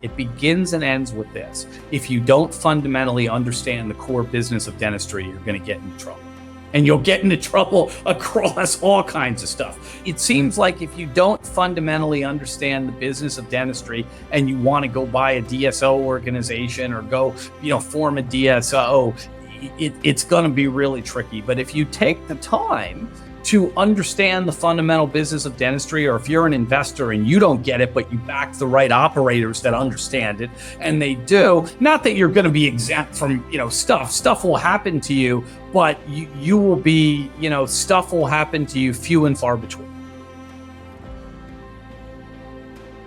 It begins and ends with this. If you don't fundamentally understand the core business of dentistry, you're going to get into trouble. And you'll get into trouble across all kinds of stuff. It seems like if you don't fundamentally understand the business of dentistry and you want to go buy a DSO organization or go, form a DSO, it's going to be really tricky. But if you take the time to understand the fundamental business of dentistry, or if you're an investor and you don't get it, but you back the right operators that understand it, and they do, not that you're going to be exempt from, stuff will happen to you, but you will be, stuff will happen to you few and far between.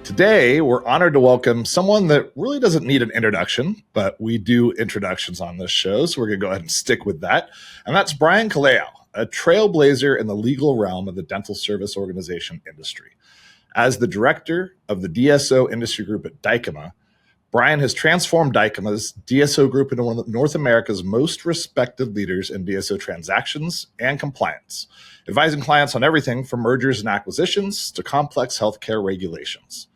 Today, we're honored to welcome someone that really doesn't need an introduction, but we do introductions on this show, so we're going to go ahead and stick with that. And that's Brian Colao, a trailblazer in the legal realm of the dental service organization industry. As the director of the DSO Industry Group at Dykema, Brian has transformed Dykema's DSO group into one of North America's most respected leaders in DSO transactions and compliance, advising clients on everything from mergers and acquisitions to complex healthcare regulations.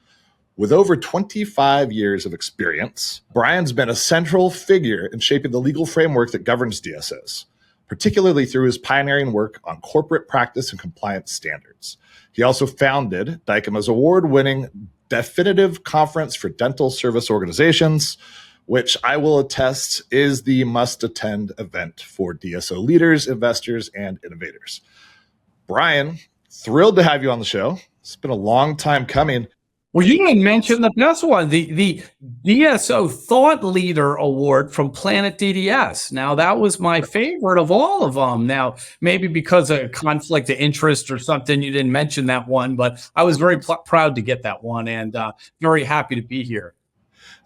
With over 25 years of experience, Brian's been a central figure in shaping the legal framework that governs DSOs, particularly through his pioneering work on corporate practice and compliance standards. He also founded Dykema's award-winning Definitive Conference for Dental Service Organizations, which I will attest is the must-attend event for DSO leaders, investors, and innovators. Brian, thrilled to have you on the show. It's been a long time coming. Well, you didn't mention the best one, the DSO Thought Leader Award from Planet DDS. Now, that was my favorite of all of them. Now, maybe because of conflict of interest or something, you didn't mention that one, but I was very proud to get that one and very happy to be here.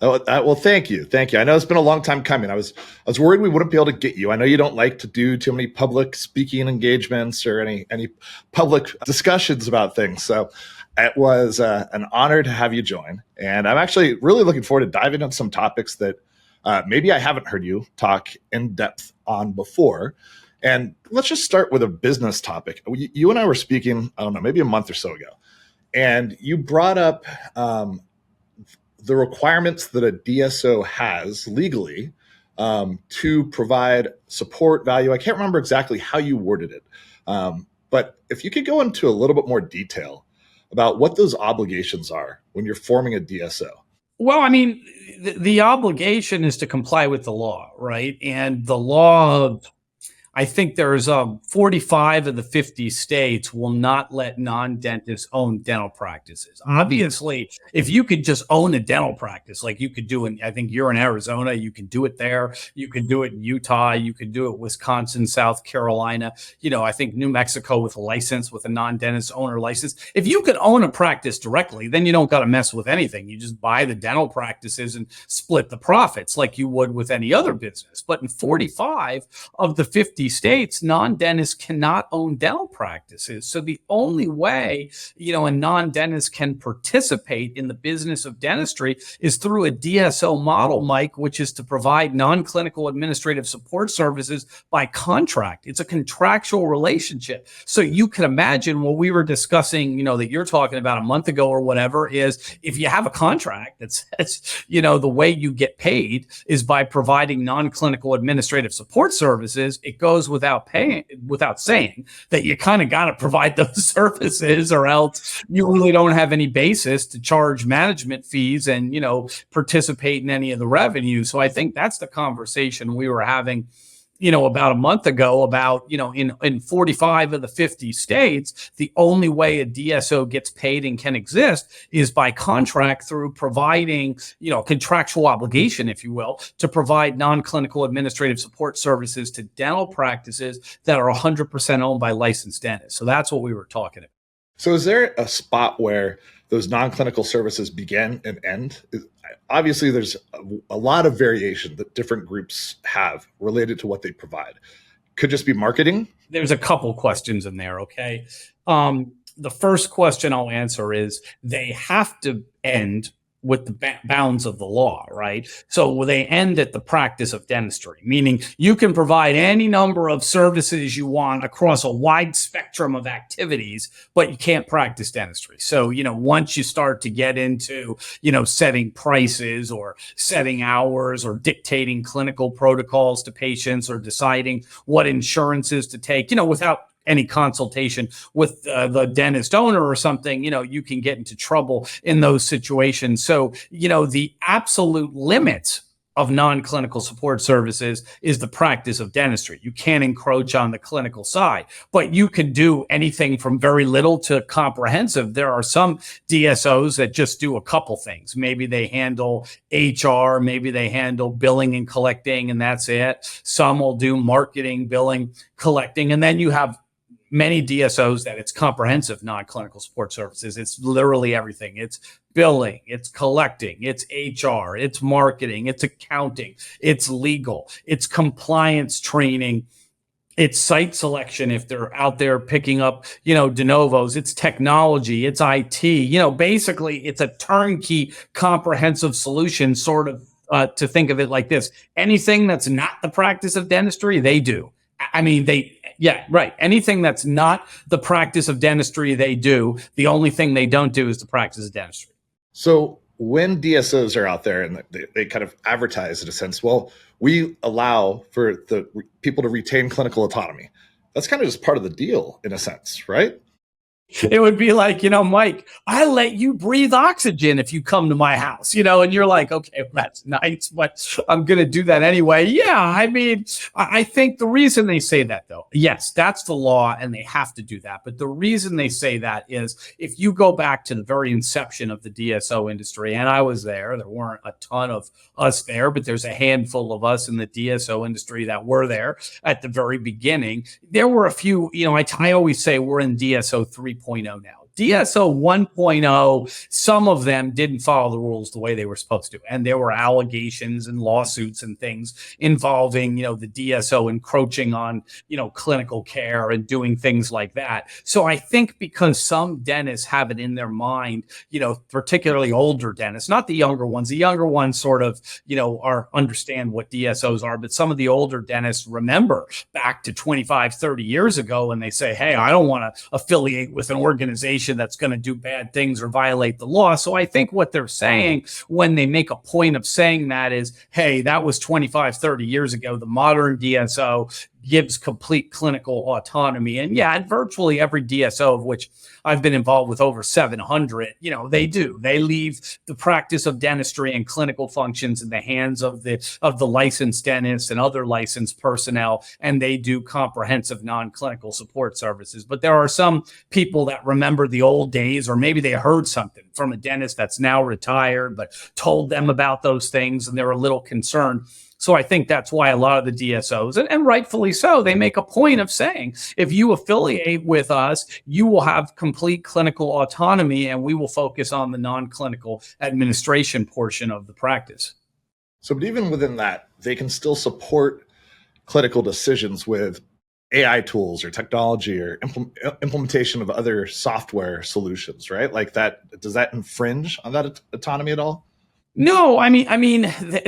Oh, well, thank you. Thank you. I know it's been a long time coming. I was worried we wouldn't be able to get you. I know you don't like to do too many public speaking engagements or any public discussions about things. So it was an honor to have you join. And I'm actually really looking forward to diving into some topics that maybe I haven't heard you talk in depth on before. And let's just start with a business topic. You and I were speaking, I don't know, maybe a month or so ago. And you brought up the requirements that a DSO has legally to provide support value. I can't remember exactly how you worded it. But if you could go into a little bit more detail about what those obligations are when you're forming a DSO. Well, I mean, the obligation is to comply with the law, right? And the law, I think there's 45 of the 50 states will not let non-dentists own dental practices. Obviously, if you could just own a dental practice, like you could do in, I think you're in Arizona, you can do it there. You can do it in Utah. You can do it Wisconsin, South Carolina. I think New Mexico with a license, with a non-dentist owner license. If you could own a practice directly, then you don't got to mess with anything. You just buy the dental practices and split the profits like you would with any other business. But in 45 of the 50 states, non-dentists cannot own dental practices. So the only way, a non-dentist can participate in the business of dentistry is through a DSO model, Mike, which is to provide non-clinical administrative support services by contract. It's a contractual relationship. So you can imagine what we were discussing, that you're talking about a month ago or whatever, is if you have a contract that says, the way you get paid is by providing non-clinical administrative support services, it goes without saying that you kind of got to provide those services, or else you really don't have any basis to charge management fees and, participate in any of the revenue. So I think that's the conversation we were having, about a month ago about, in 45 of the 50 states, the only way a DSO gets paid and can exist is by contract through providing, contractual obligation, if you will, to provide non-clinical administrative support services to dental practices that are 100% owned by licensed dentists. So that's what we were talking about. So is there a spot where those non-clinical services begin and end? Obviously, there's a lot of variation that different groups have related to what they provide. Could just be marketing? There's a couple questions in there, okay? The first question I'll answer is they have to end bounds of the law, right? So they end at the practice of dentistry, meaning you can provide any number of services you want across a wide spectrum of activities, but you can't practice dentistry. So, once you start to get into, setting prices or setting hours or dictating clinical protocols to patients or deciding what insurances to take, without any consultation with the dentist owner or something, you can get into trouble in those situations. So, the absolute limits of non-clinical support services is the practice of dentistry. You can't encroach on the clinical side, but you can do anything from very little to comprehensive. There are some DSOs that just do a couple things. Maybe they handle HR, maybe they handle billing and collecting, and that's it. Some will do marketing, billing, collecting, and then you have many DSOs that it's comprehensive non-clinical support services. It's literally everything. It's billing, it's collecting, it's HR, it's marketing, it's accounting, it's legal, it's compliance training, it's site selection if they're out there picking up, de novos, it's technology, it's IT, basically it's a turnkey comprehensive solution, sort of to think of it like this. Anything that's not the practice of dentistry, they do. Yeah, right. Anything that's not the practice of dentistry, they do. The only thing they don't do is the practice of dentistry. So when DSOs are out there and they kind of advertise in a sense, well, we allow for the people to retain clinical autonomy. That's kind of just part of the deal in a sense, right? It would be like, Mike, I let you breathe oxygen if you come to my house, and you're like, okay, well, that's nice, but I'm going to do that anyway. Yeah. I think the reason they say that, though, yes, that's the law and they have to do that. But the reason they say that is if you go back to the very inception of the DSO industry, and I was there weren't a ton of us there, but there's a handful of us in the DSO industry that were there at the very beginning. There were a few, I always say we're in DSO 3.0 now. DSO 1.0, some of them didn't follow the rules the way they were supposed to. And there were allegations and lawsuits and things involving, the DSO encroaching on, clinical care and doing things like that. So I think because some dentists have it in their mind, particularly older dentists, not the younger ones sort of, understand what DSOs are, but some of the older dentists remember back to 25, 30 years ago and they say, hey, I don't want to affiliate with an organization that's going to do bad things or violate the law. So I think what they're saying when they make a point of saying that is, hey, that was 25, 30 years ago. The modern DSO gives complete clinical autonomy. And yeah, virtually every DSO, of which I've been involved with over 700, they do. They leave the practice of dentistry and clinical functions in the hands of the licensed dentists and other licensed personnel, and they do comprehensive non-clinical support services. But there are some people that remember the old days, or maybe they heard something from a dentist that's now retired, but told them about those things, and they're a little concerned. So I think that's why a lot of the DSOs, and rightfully so, they make a point of saying, if you affiliate with us, you will have complete clinical autonomy and we will focus on the non-clinical administration portion of the practice. So, but even within that, they can still support clinical decisions with AI tools or technology or implementation of other software solutions, right? Like that, does that infringe on that autonomy at all? No,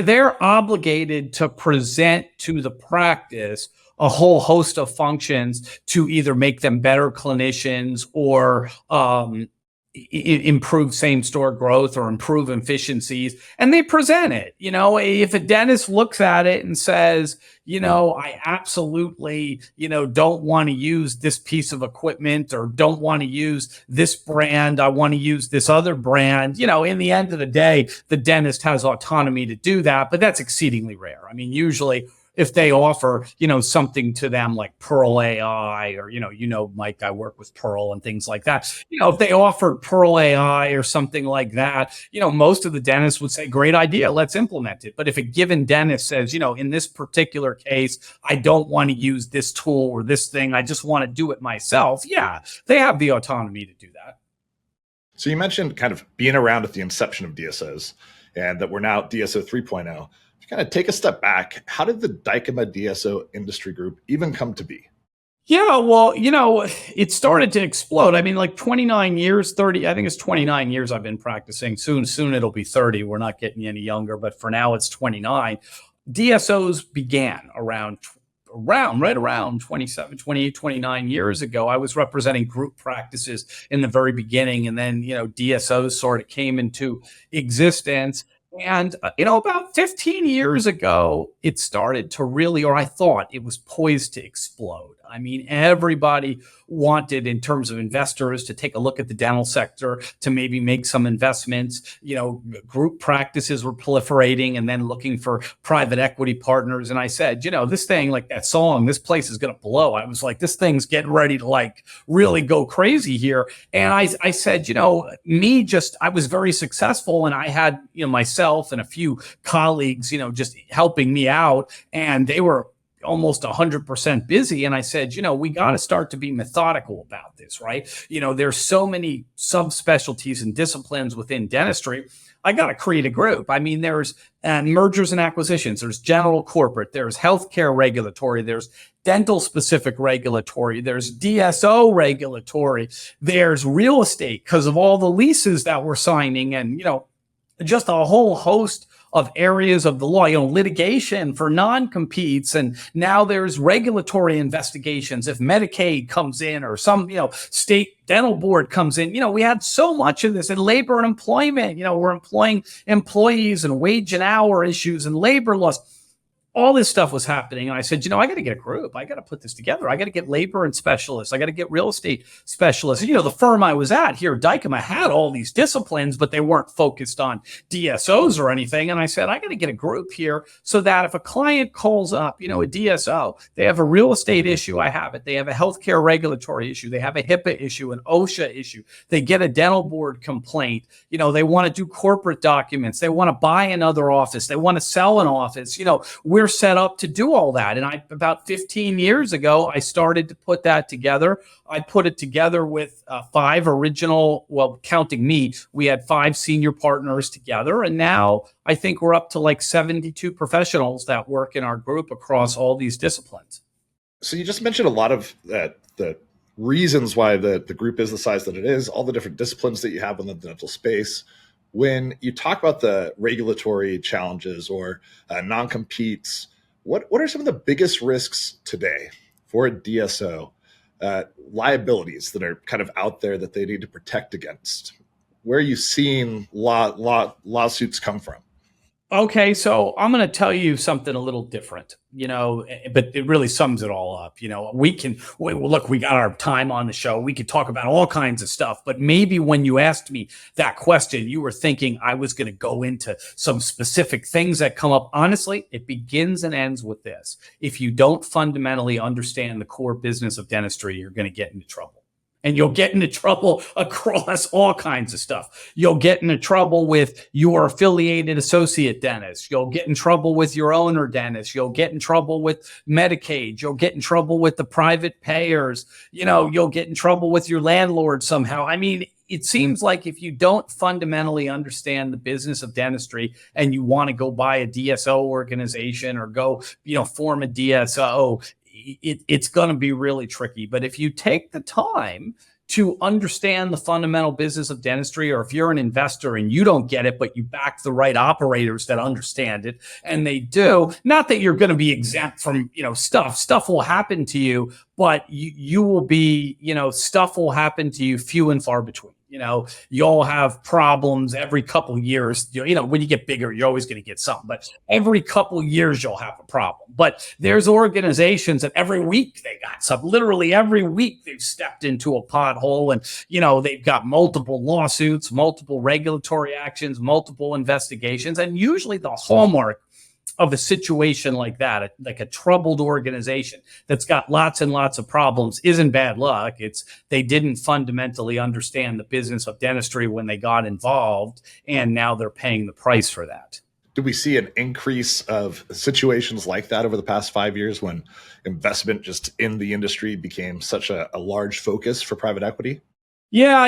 they're obligated to present to the practice a whole host of functions to either make them better clinicians or improve same-store growth or improve efficiencies, and they present it. If a dentist looks at it and says, I absolutely, don't want to use this piece of equipment or don't want to use this brand, I want to use this other brand, in the end of the day, the dentist has autonomy to do that, but that's exceedingly rare. Usually if they offer, something to them like Pearl AI or, Mike, I work with Pearl and things like that. If they offered Pearl AI or something like that, most of the dentists would say, great idea, let's implement it. But if a given dentist says, in this particular case, I don't want to use this tool or this thing, I just want to do it myself. Yeah, they have the autonomy to do that. So you mentioned kind of being around at the inception of DSOs and that we're now DSO 3.0. Kind of take a step back. How did the Dykema DSO Industry Group even come to be? Yeah, well, it started to explode. I mean, like 29 years, 30, I think it's 29 years I've been practicing. Soon it'll be 30. We're not getting any younger, but for now it's 29. DSOs began right around 27, 28, 29 years ago. I was representing group practices in the very beginning, and then, DSOs sort of came into existence. And, about 15 years ago, it started to really, or I thought it was poised to explode. I mean, everybody wanted, in terms of investors, to take a look at the dental sector, to maybe make some investments. Group practices were proliferating and then looking for private equity partners. And I said, this thing, like that song, this place is going to blow. I was like, this thing's getting ready to like really go crazy here. And I said, I was very successful, and I had, myself and a few colleagues, just helping me out, and they were almost 100% busy. And I said, we got to start to be methodical about this, right? There's so many subspecialties and disciplines within dentistry. I got to create a group. I mean, there's mergers and acquisitions, there's general corporate, there's healthcare regulatory, there's dental specific regulatory, there's DSO regulatory, there's real estate because of all the leases that we're signing, and, just a whole host of areas of the law, litigation for non-competes. And now there's regulatory investigations if Medicaid comes in, or some, state dental board comes in. We had so much of this in labor and employment. We're employing employees, and wage and hour issues and labor laws. All this stuff was happening. And I said, I got to get a group. I got to put this together. I got to get labor and specialists. I got to get real estate specialists. The firm I was at here, Dykema, had all these disciplines, but they weren't focused on DSOs or anything. And I said, I got to get a group here so that if a client calls up, a DSO, they have a real estate issue, I have it. They have a healthcare regulatory issue. They have a HIPAA issue, an OSHA issue. They get a dental board complaint. They want to do corporate documents. They want to buy another office. They want to sell an office. We're set up to do all that. And about 15 years ago, I started to put that together. I put it together with 5 original, well, counting me, we had 5 senior partners together. And now I think we're up to like 72 professionals that work in our group across all these disciplines. So you just mentioned a lot of the reasons why the group is the size that it is, all the different disciplines that you have in the dental space. When you talk about the regulatory challenges or non-competes, what are some of the biggest risks today for a DSO, liabilities that are kind of out there that they need to protect against? Where are you seeing lawsuits come from? Okay, so I'm going to tell you something a little different, but it really sums it all up. We got our time on the show. We could talk about all kinds of stuff, but maybe when you asked me that question, you were thinking I was going to go into some specific things that come up. Honestly, it begins and ends with this. If you don't fundamentally understand the core business of dentistry, you're going to get into trouble. And you'll get into trouble across all kinds of stuff. You'll get into trouble with your affiliated associate dentist. You'll get in trouble with your owner dentist. You'll get in trouble with Medicaid. You'll get in trouble with the private payers. You'll get in trouble with your landlord somehow. I mean, it seems like if you don't fundamentally understand the business of dentistry and you want to go buy a DSO organization or go, form a DSO, it's going to be really tricky. But if you take the time to understand the fundamental business of dentistry, or if you're an investor and you don't get it, but you back the right operators that understand it, and they do, not that you're going to be exempt from, stuff will happen to you, but you will be, stuff will happen to you few and far between. You'll have problems every couple of years. When you get bigger, you're always going to get something, but every couple of years you'll have a problem. But there's organizations that every week they got something. Literally every week they've stepped into a pothole, and they've got multiple lawsuits, multiple regulatory actions, multiple investigations, and usually the hallmark of a situation like that, like a troubled organization that's got lots and lots of problems, isn't bad luck. It's they didn't fundamentally understand the business of dentistry when they got involved, and now they're paying the price for that. Did we see an increase of situations like that over the past 5 years when investment just in the industry became such a large focus for private equity? Yeah,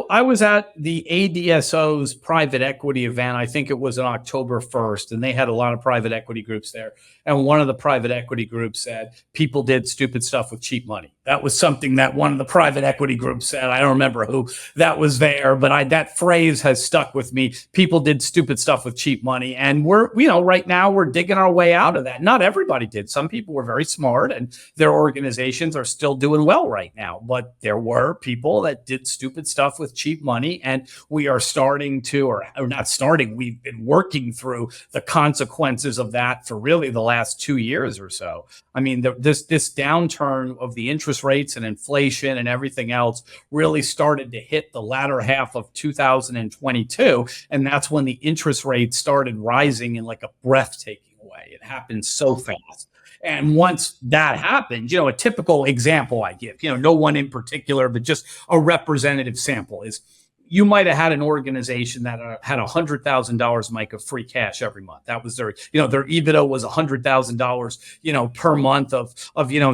I was at the ADSO's private equity event. I think it was on October 1st, and they had a lot of private equity groups there. And one of the private equity groups said people did stupid stuff with cheap money. That was something that one of the private equity groups said. I don't remember who that was there, but that phrase has stuck with me. People did stupid stuff with cheap money, and right now we're digging our way out of that. Not everybody did. Some people were very smart, and their organizations are still doing well right now. But there were people that did stupid stuff with cheap money, and we are starting to, or not starting. We've been working through the consequences of that for really the last 2 years or so. I mean, this downturn of the interest rates and inflation and everything else really started to hit the latter half of 2022. And that's when the interest rates started rising in like a breathtaking way. It happened so fast. And once that happened, a typical example I give, no one in particular, but just a representative sample is, you might have had an organization that had $100,000, Mike, of free cash every month. That was their EBITDA was $100,000, per month of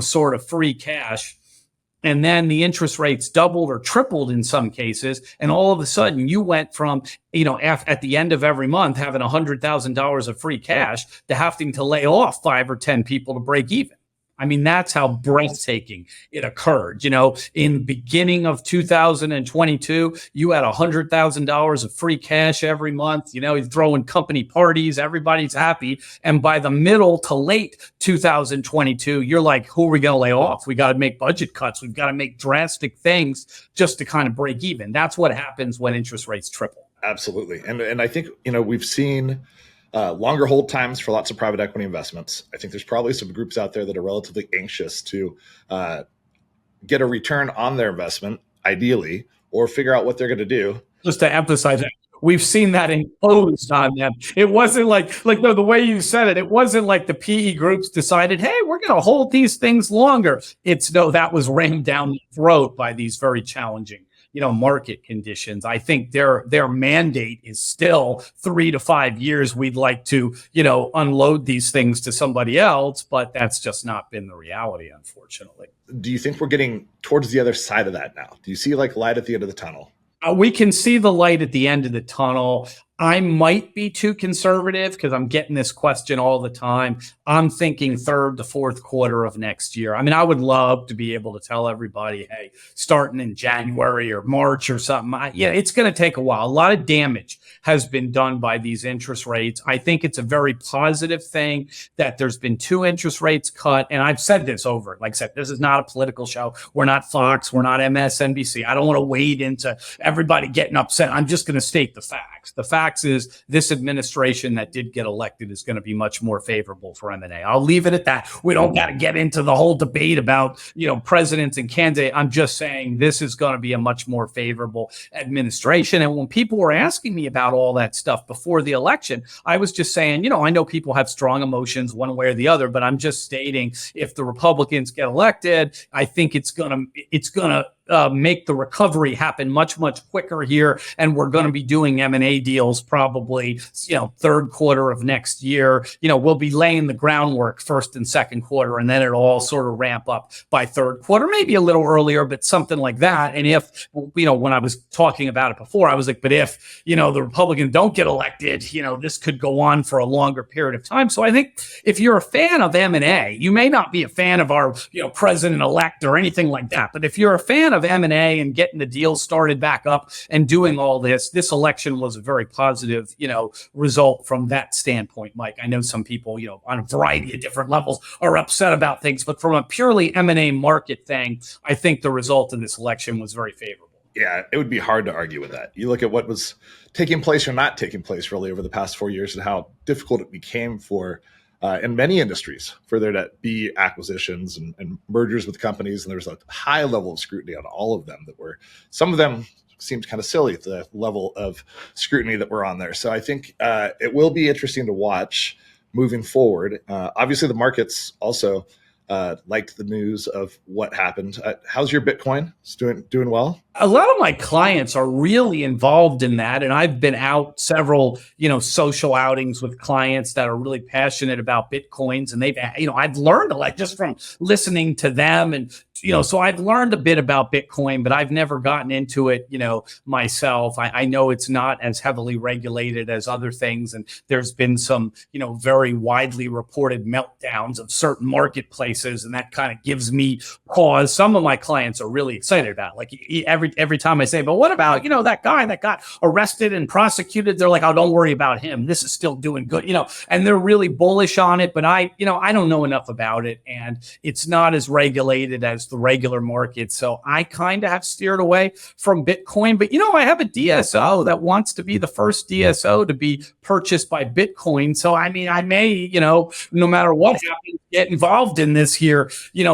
sort of free cash. And then the interest rates doubled or tripled in some cases. And all of a sudden you went from, at the end of every month having $100,000 of free cash to having to lay off 5 or 10 people to break even. I mean, that's how breathtaking it occurred. In the beginning of 2022, you had $100,000 of free cash every month. You're throwing company parties. Everybody's happy. And by the middle to late 2022, you're like, who are we going to lay off? We got to make budget cuts. We've got to make drastic things just to kind of break even. That's what happens when interest rates triple. Absolutely. And I think, we've seen longer hold times for lots of private equity investments. I think there's probably some groups out there that are relatively anxious to get a return on their investment, ideally, or figure out what they're going to do. Just to emphasize that, we've seen that imposed on them. It wasn't the way you said it, it wasn't like the PE groups decided, hey, we're going to hold these things longer. That was rammed down the throat by these very challenging market conditions. I think their mandate is still 3 to 5 years. We'd like to, unload these things to somebody else, but that's just not been the reality, unfortunately. Do you think we're getting towards the other side of that now? Do you see light at the end of the tunnel? We can see the light at the end of the tunnel. I might be too conservative because I'm getting this question all the time. I'm thinking third to fourth quarter of next year. I mean, I would love to be able to tell everybody, hey, starting in January or March or something. It's going to take a while. A lot of damage has been done by these interest rates. I think it's a very positive thing that there's been 2 interest rates cut. And I've said this over. Like I said, this is not a political show. We're not Fox. We're not MSNBC. I don't want to wade into everybody getting upset. I'm just going to state the facts. The facts is this administration that did get elected is going to be much more favorable for M&A. I'll leave it at that. We don't got to get into the whole debate about, presidents and candidates. I'm just saying this is going to be a much more favorable administration. And when people were asking me about all that stuff before the election, I was just saying, I know people have strong emotions one way or the other, but I'm just stating if the Republicans get elected, I think it's going to make the recovery happen much, much quicker here. And we're going to be doing M&A deals probably, third quarter of next year. We'll be laying the groundwork first and second quarter, and then it'll all sort of ramp up by third quarter, maybe a little earlier, but something like that. And if, when I was talking about it before, I was like, but if, the Republicans don't get elected, this could go on for a longer period of time. So I think if you're a fan of M&A, you may not be a fan of our, president-elect or anything like that. But if you're a fan of M&A and getting the deals started back up and doing all this election was a very positive, result from that standpoint, Mike. I know some people, on a variety of different levels are upset about things, but from a purely M&A market thing, I think the result of this election was very favorable. Yeah, it would be hard to argue with that. You look at what was taking place or not taking place really over the past 4 years and how difficult it became for in many industries for there to be acquisitions and mergers with companies. And there's a high level of scrutiny on all of them some of them seemed kind of silly at the level of scrutiny that we're on there. So I think it will be interesting to watch moving forward. Obviously, the markets also liked the news of what happened. How's your Bitcoin? It's doing well? A lot of my clients are really involved in that. And I've been out several, social outings with clients that are really passionate about Bitcoins. And they've, I've learned a lot just from listening to them and so I've learned a bit about Bitcoin, but I've never gotten into it, myself. I know it's not as heavily regulated as other things. And there's been some, very widely reported meltdowns of certain marketplaces. And that kind of gives me pause. Some of my clients are really excited about it. Like every time I say, but what about, that guy that got arrested and prosecuted? They're like, oh, don't worry about him. This is still doing good, and they're really bullish on it. But I don't know enough about it. And it's not as regulated as the regular market. So I kind of have steered away from Bitcoin. But, I have a DSO that wants to be the first DSO to be purchased by Bitcoin. So, I may, no matter what happens, get involved in this here,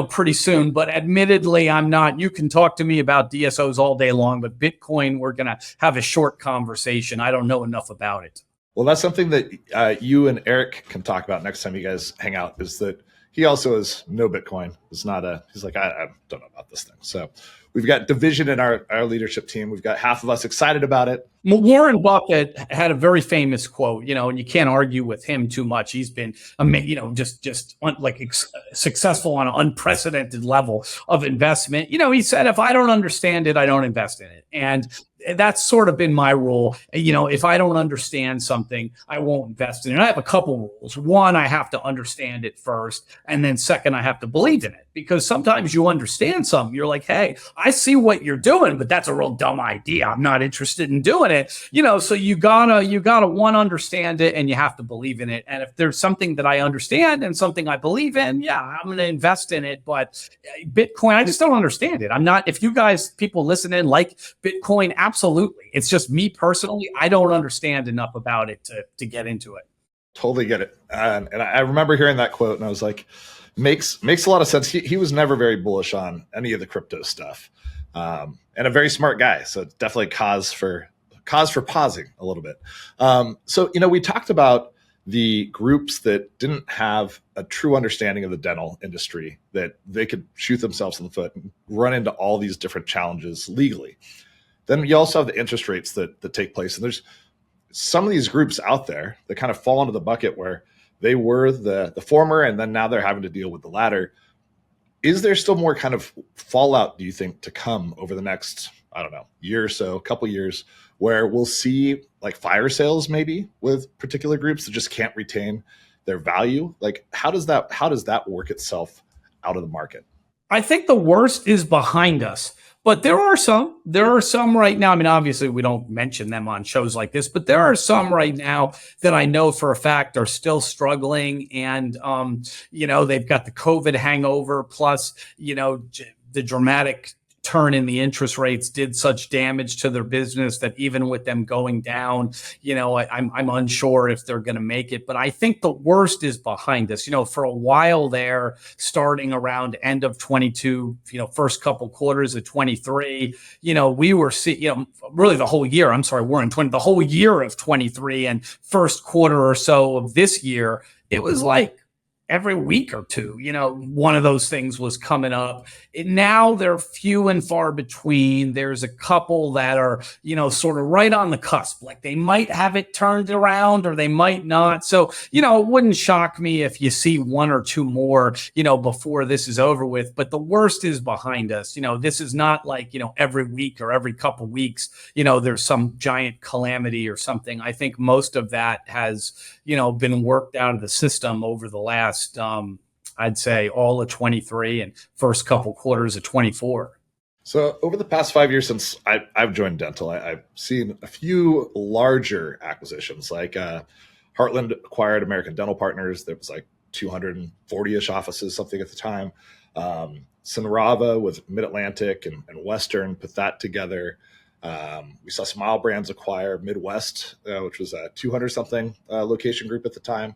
pretty soon. But admittedly, I'm not. You can talk to me about DSOs all day long, but Bitcoin, we're going to have a short conversation. I don't know enough about it. Well, that's something that you and Eric can talk about next time you guys hang out, is that he also is no Bitcoin. He's like, I don't know about this thing. So we've got division in our leadership team. We've got half of us excited about it. Warren Buffett had a very famous quote, and you can't argue with him too much. He's been, successful on an unprecedented level of investment. He said, if I don't understand it, I don't invest in it. And that's sort of been my rule. If I don't understand something, I won't invest in it. And I have a couple rules. One, I have to understand it first. And then second, I have to believe in it, because sometimes you understand something. You're like, hey, I see what you're doing, but that's a real dumb idea. I'm not interested in doing it. So you gotta one, understand it, and you have to believe in it. And if there's something that I understand and something I believe in, yeah, I'm going to invest in it. But Bitcoin, I just don't understand it. I'm not, if you guys, people listening, like Bitcoin, absolutely. It's just me personally. I don't understand enough about it to get into it. Totally get it. And I remember hearing that quote, and I was like, makes a lot of sense. He was never very bullish on any of the crypto stuff, and a very smart guy. So it's definitely cause for pausing a little bit. So we talked about the groups that didn't have a true understanding of the dental industry, that they could shoot themselves in the foot and run into all these different challenges legally. Then you also have the interest rates that take place. And there's some of these groups out there that kind of fall into the bucket where they were the former, and then now they're having to deal with the latter. Is there still more kind of fallout, do you think, to come over the next, I don't know, year or so, couple years, where we'll see like fire sales maybe with particular groups that just can't retain their value? Like, how does that work itself out of the market? I think the worst is behind us. But there are some right now. I mean, obviously we don't mention them on shows like this, but there are some right now that I know for a fact are still struggling. And, they've got the COVID hangover, plus, the dramatic turn in the interest rates did such damage to their business that even with them going down, I'm unsure if they're going to make it. But I think the worst is behind us. For a while there, starting around end of 22, first couple quarters of 23, we were seeing, really the whole year. I'm sorry, we're in the whole year of 23 and first quarter or so of this year. It was like every week or two, one of those things was coming up. Now they're few and far between. There's a couple that are, sort of right on the cusp. Like they might have it turned around or they might not. So, it wouldn't shock me if you see one or two more, before this is over with. But the worst is behind us. This is not like, every week or every couple weeks, there's some giant calamity or something. I think most of that has, been worked out of the system over the last, I'd say all of 23 and first couple quarters of 24. So over the past 5 years since I've joined Dental, I've seen a few larger acquisitions, like Heartland acquired American Dental Partners. There was like 240-ish offices, something at the time. Sinrava with Mid-Atlantic and Western put that together. We saw Smile Brands acquire Midwest, which was a 200-something location group at the time,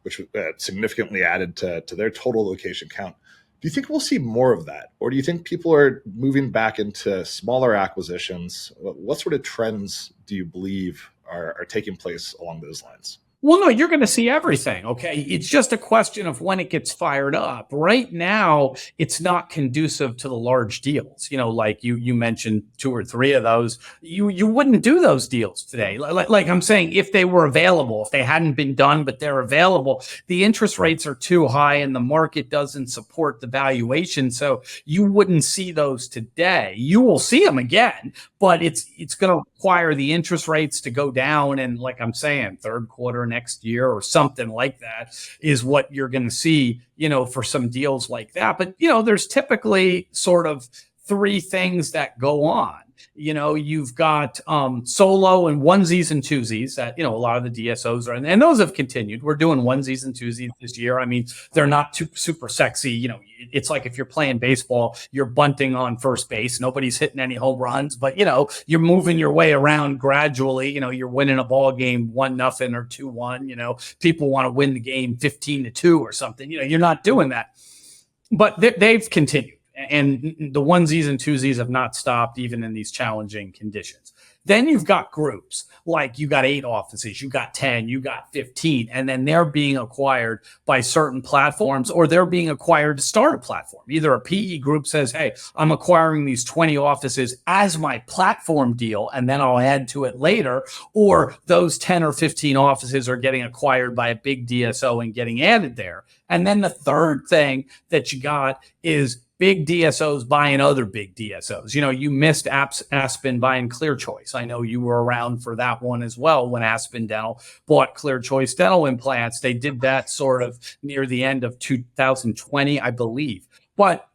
which significantly added to their total location count. Do you think we'll see more of that? Or do you think people are moving back into smaller acquisitions? What sort of trends do you believe are taking place along those lines? Well, no, you're going to see everything. Okay. It's just a question of when it gets fired up. Right now, it's not conducive to the large deals. Like you mentioned two or three of those. You wouldn't do those deals today. Like I'm saying, if they were available, if they hadn't been done, but they're available, the interest rates are too high and the market doesn't support the valuation. So you wouldn't see those today. You will see them again, but it's going to require the interest rates to go down. And like I'm saying, third quarter next year or something like that is what you're going to see, for some deals like that. But, there's typically sort of three things that go on. You've got solo and onesies and twosies that, a lot of the DSOs are, and those have continued. We're doing onesies and twosies this year. I mean, they're not too super sexy. It's like if you're playing baseball, you're bunting on first base. Nobody's hitting any home runs, but, you're moving your way around gradually. You're winning a ball game 1-0 or 2-1. People want to win the game 15-2 or something. You're not doing that. But they've continued. And the onesies and twosies have not stopped even in these challenging conditions. Then you've got groups, like you got 8 offices, you got 10, you got 15, and then they're being acquired by certain platforms, or they're being acquired to start a platform. Either a PE group says, hey, I'm acquiring these 20 offices as my platform deal, and then I'll add to it later, or those 10 or 15 offices are getting acquired by a big DSO and getting added there. And then the third thing that you got is big DSOs buying other big DSOs. You missed Aspen buying ClearChoice. I know you were around for that one as well when Aspen Dental bought ClearChoice dental implants. They did that sort of near the end of 2020, I believe. But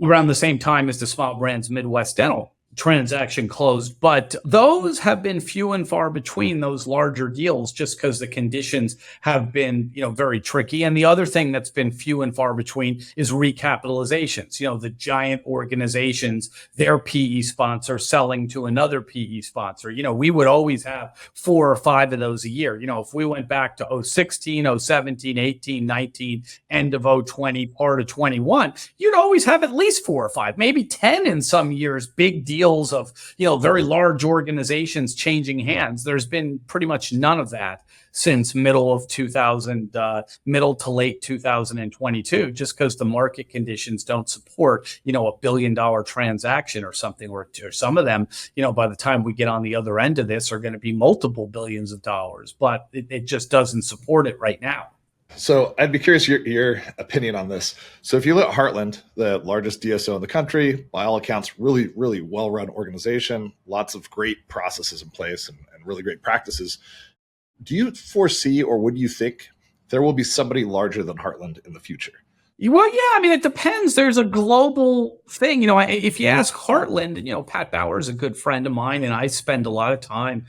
around the same time as the Smile Brands Midwest Dental transaction closed. But those have been few and far between, those larger deals, just because the conditions have been, very tricky. And the other thing that's been few and far between is recapitalizations. The giant organizations, their PE sponsor selling to another PE sponsor. We would always have 4 or 5 of those a year. If we went back to 016, 017, 18, 19, end of 020, part of 21, you'd always have at least 4 or 5, maybe 10 in some years, big deals of, very large organizations changing hands. There's been pretty much none of that since middle to late 2022, just because the market conditions don't support, a $1 billion transaction or something, or some of them, by the time we get on the other end of this are going to be multiple billions of dollars, but it just doesn't support it right now. So I'd be curious your opinion on this. So if you look at Heartland, the largest DSO in the country, by all accounts, really, really well-run organization, lots of great processes in place and really great practices. Do you foresee, or would you think there will be somebody larger than Heartland in the future? Well, yeah, I mean, it depends. There's a global thing. If you ask Heartland, Pat Bauer is a good friend of mine, and I spend a lot of time,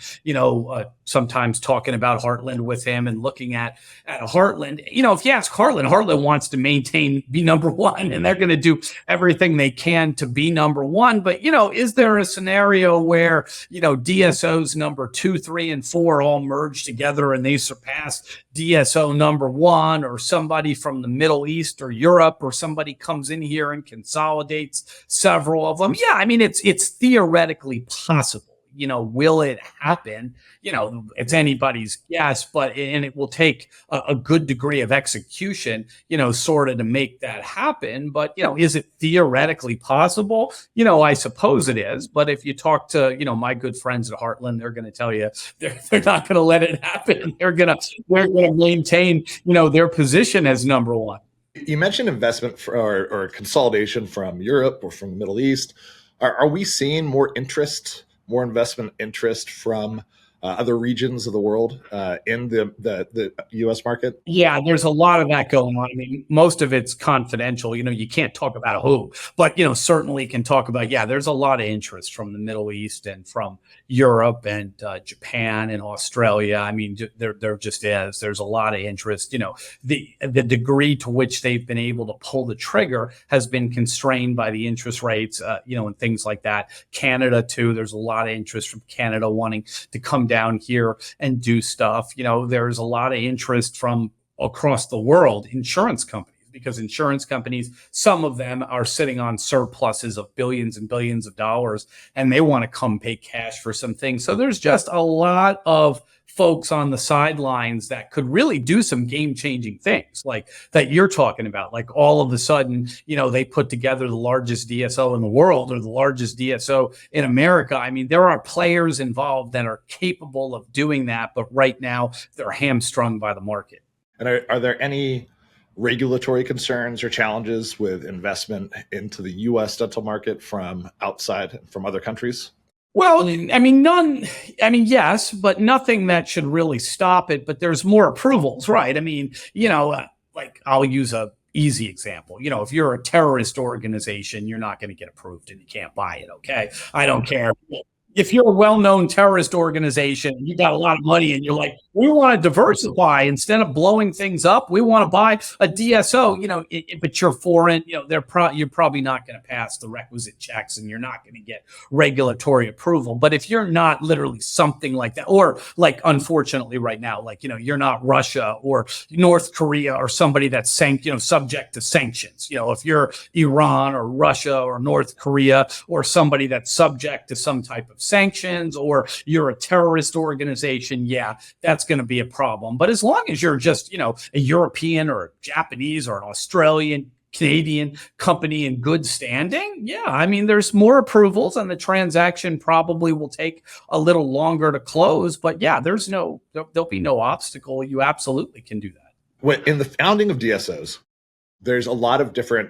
sometimes talking about Heartland with him and looking at Heartland. If you ask Heartland wants to be number one, and they're going to do everything they can to be number one. But, is there a scenario where, DSOs number 2, 3, and 4 all merge together and they surpass DSO number 1, or somebody from the Middle East or Europe, or somebody comes in here and consolidates several of them? Yeah, I mean, it's theoretically possible. Will it happen? It's anybody's guess, and it will take a good degree of execution, sort of to make that happen. But, is it theoretically possible? I suppose it is. But if you talk to, my good friends at Heartland, they're going to tell you they're not going to let it happen. They're going to maintain, their position as number one. You mentioned investment or consolidation from Europe or from the Middle East. Are we seeing more investment interest from other regions of the world in the U.S. market? Yeah, there's a lot of that going on. I mean, most of it's confidential. You can't talk about who, but, certainly can talk about, there's a lot of interest from the Middle East and from Europe and Japan and Australia. I mean, there just is. There's a lot of interest. The degree to which they've been able to pull the trigger has been constrained by the interest rates, and things like that. Canada, too. There's a lot of interest from Canada wanting to come down here and do stuff. There's a lot of interest from across the world, insurance companies, because insurance companies, some of them are sitting on surpluses of billions and billions of dollars, and they want to come pay cash for some things. So there's just a lot of folks on the sidelines that could really do some game-changing things like that you're talking about. Like all of a sudden, they put together the largest DSO in the world or the largest DSO in America. I mean, there are players involved that are capable of doing that, but right now they're hamstrung by the market. And are there any regulatory concerns or challenges with investment into the U.S. dental market from outside, from other countries? Well, I mean, none. I mean, yes, but nothing that should really stop it. But there's more approvals, right? I mean, like I'll use a easy example. If you're a terrorist organization, you're not going to get approved and you can't buy it. Okay, I don't care. If you're a well-known terrorist organization, you got a lot of money and you're like, we want to diversify instead of blowing things up. We want to buy a DSO, but you're foreign, you're probably not going to pass the requisite checks and you're not going to get regulatory approval. But if you're not literally something like that, or like, unfortunately right now, like, you're not Russia or North Korea or somebody that's subject to sanctions. If you're Iran or Russia or North Korea or somebody that's subject to some type of sanctions, or you're a terrorist organization, that's going to be a problem. But as long as you're just, a European or a Japanese or an Australian, Canadian company in good standing, I mean, there's more approvals and the transaction probably will take a little longer to close. But there'll be no obstacle. You absolutely can do that. In the founding of DSOs, there's a lot of different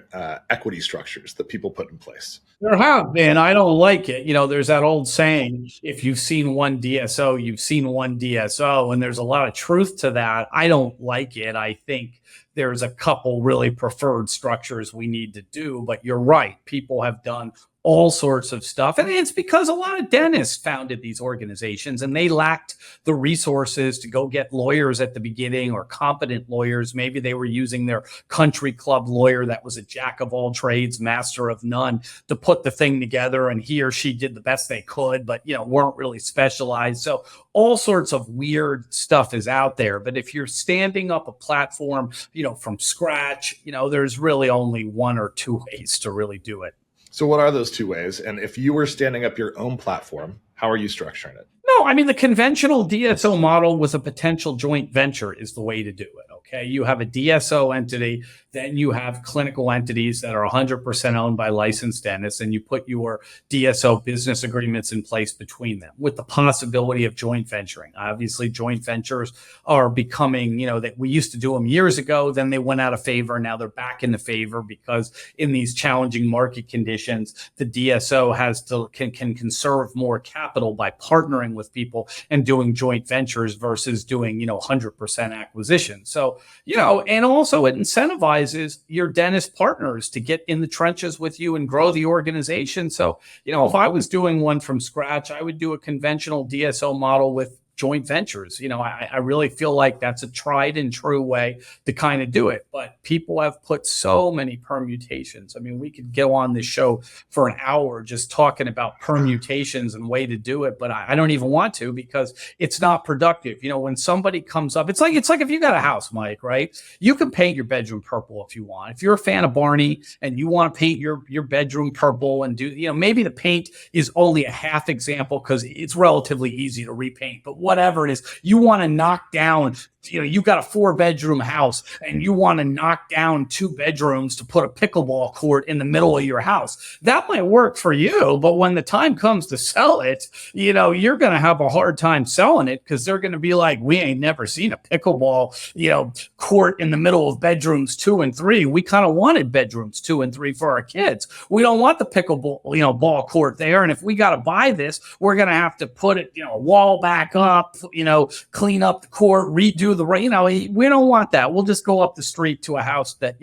equity structures that people put in place. There have been. I don't like it. There's that old saying, if you've seen one DSO, you've seen one DSO. And there's a lot of truth to that. I don't like it. I think there's a couple really preferred structures we need to do. But you're right. People have done all sorts of stuff. And it's because a lot of dentists founded these organizations and they lacked the resources to go get lawyers at the beginning, or competent lawyers. Maybe they were using their country club lawyer that was a jack of all trades, master of none, to put the thing together. And he or she did the best they could, but, weren't really specialized. So all sorts of weird stuff is out there. But if you're standing up a platform, from scratch, there's really only one or two ways to really do it. So what are those two ways? And if you were standing up your own platform, how are you structuring it? No, I mean, the conventional DSO model with a potential joint venture is the way to do it. Okay. You have a DSO entity, then you have clinical entities that are 100% owned by licensed dentists, and you put your DSO business agreements in place between them with the possibility of joint venturing. Obviously, joint ventures are becoming, that we used to do them years ago, then they went out of favor. Now they're back into favor because in these challenging market conditions, the DSO can conserve more capital by partnering with people and doing joint ventures versus doing, 100% acquisition. So, and also it incentivizes your dentist partners to get in the trenches with you and grow the organization. So, if I was doing one from scratch, I would do a conventional DSO model with joint ventures. I really feel like that's a tried and true way to kind of do it. But people have put so many permutations. I mean, we could go on this show for an hour just talking about permutations and way to do it, but I don't even want to, because it's not productive. When somebody comes up, it's like if you got a house, Mike, right? You can paint your bedroom purple if you want. If you're a fan of Barney and you want to paint your bedroom purple and do, maybe the paint is only a half example because it's relatively easy to repaint, but whatever it is, you want to knock down, you got a 4-bedroom house and you want to knock down 2 bedrooms to put a pickleball court in the middle of your house. That might work for you, but when the time comes to sell it, you're going to have a hard time selling it because they're going to be like, we ain't never seen a pickleball, court in the middle of bedrooms 2 and 3. We kind of wanted bedrooms 2 and 3 for our kids. We don't want the pickleball, ball court there. And if we got to buy this, we're going to have to put it, wall back up, clean up the court, redo we don't want that. We'll just go up the street to a house that,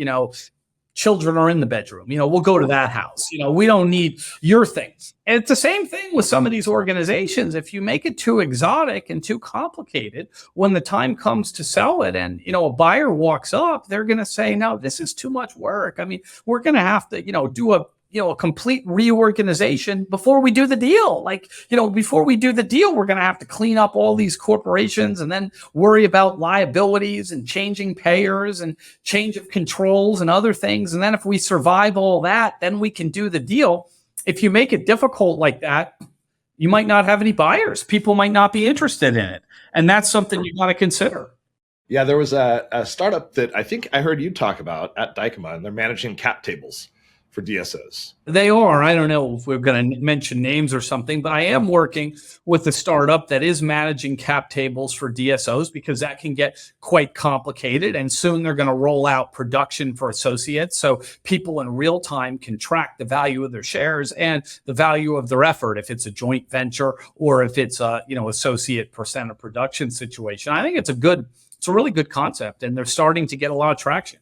children are in the bedroom. We'll go to that house. We don't need your things. And it's the same thing with some of these organizations. If you make it too exotic and too complicated, when the time comes to sell it and, a buyer walks up, they're going to say, no, this is too much work. I mean, we're going to have to, do a a complete reorganization before we do the deal. Like, before we do the deal, we're going to have to clean up all these corporations and then worry about liabilities and changing payers and change of controls and other things. And then if we survive all that, then we can do the deal. If you make it difficult like that, you might not have any buyers. People might not be interested in it. And that's something you got to consider. Yeah, there was a startup that I think I heard you talk about at Dykema, and they're managing cap tables for DSOs. They are. I don't know if we're going to mention names or something, but I am working with a startup that is managing cap tables for DSOs because that can get quite complicated. And soon they're going to roll out production for associates. So people in real time can track the value of their shares and the value of their effort if it's a joint venture or if it's a, associate percent of production situation. I think it's a really good concept, and they're starting to get a lot of traction.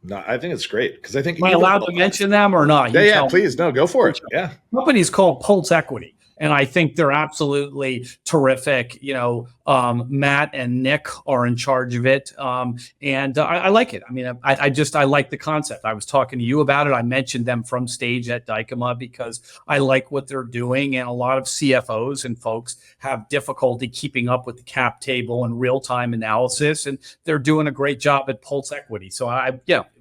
No, I think it's great because I think. Am I allowed to mention them or not? Yeah, please. No, go for it. Yeah. The company's called Pulse Equity, and I think they're absolutely terrific. Matt and Nick are in charge of it, and I like it. I mean, I like the concept. I was talking to you about it. I mentioned them from stage at Dykema because I like what they're doing, and a lot of CFOs and folks have difficulty keeping up with the cap table and real-time analysis, and they're doing a great job at Pulse Equity. So